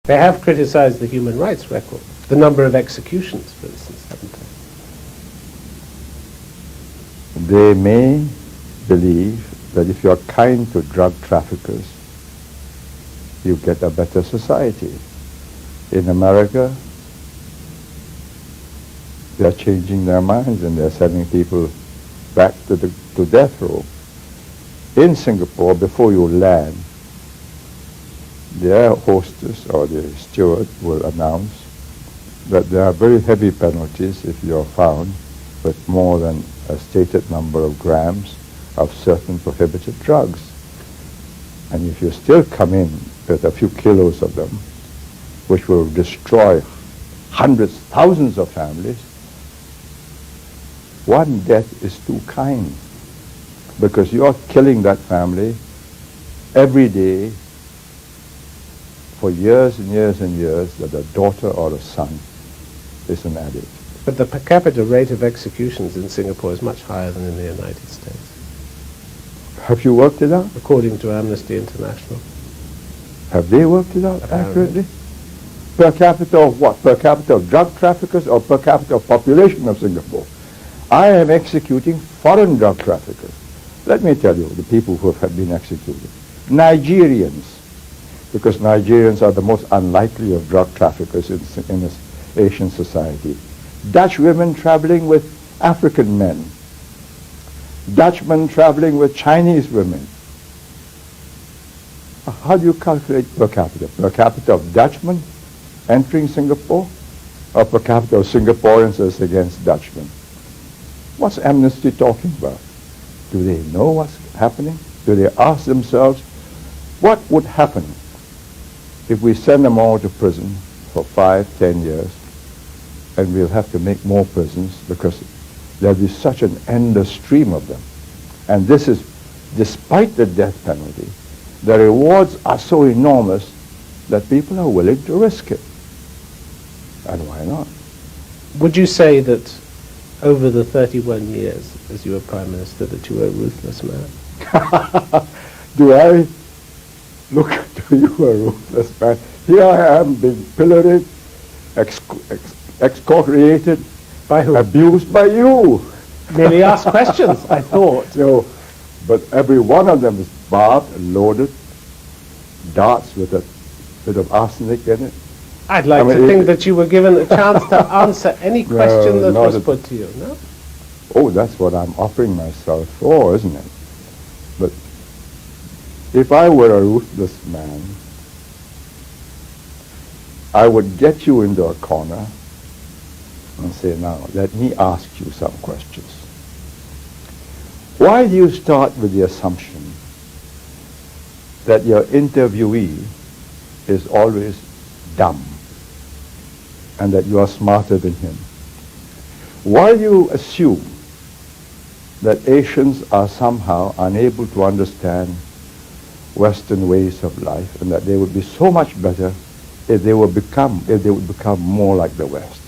They have criticized the human rights record, the number of executions, for instance, haven't they? They may believe that if you're kind to drug traffickers, you get a better society. In America, they're changing their minds and they're sending people back to death row. In Singapore, before you land, their hostess or the steward will announce that there are very heavy penalties if you're found with more than a stated number of grams of certain prohibited drugs. And if you still come in with a few kilos of them, which will destroy hundreds, thousands of families, one death is too kind, because you're killing that family every day for years and years and years, that a daughter or a son is an addict. But the per capita rate of executions in Singapore is much higher than in the United States, Have you worked it out? according to Amnesty International. Have they worked it out Apparently. accurately? Per capita of what? Per capita of drug traffickers or per capita of population of Singapore? I am executing foreign drug traffickers. Let me tell you, the people who have been executed. Nigerians, because Nigerians are the most unlikely of drug traffickers in this Asian society. Dutch women traveling with African men. Dutchmen traveling with Chinese women. How do you calculate per capita? Per capita of Dutchmen entering Singapore, or per capita of Singaporeans as against Dutchmen? What's Amnesty talking about? Do they know what's happening? Do they ask themselves, what would happen if we send them all to prison for 5, 10 years, and we'll have to make more prisons because there'll be such an endless stream of them? And this is despite the death penalty. The rewards are so enormous that people are willing to risk it. And why not? Would you say that over the 31 years as you were Prime Minister that you were a ruthless man? Do I look to you a ruthless man? Here I am being pilloried, excoriated, By who? abused by you. Merely asked questions, I thought. No, but every one of them is barbed and loaded, darts with a bit of arsenic in it. I'd like to think that you were given a chance to answer any question that not was at- put to you, no? Oh, that's what I'm offering myself for, isn't it? But if I were a ruthless man, I would get you into a corner and say, now, let me ask you some questions. Why do you start with the assumption that your interviewee is always dumb and that you are smarter than him? Why do you assume that Asians are somehow unable to understand Western ways of life and that they would be so much better if they would become more like the West?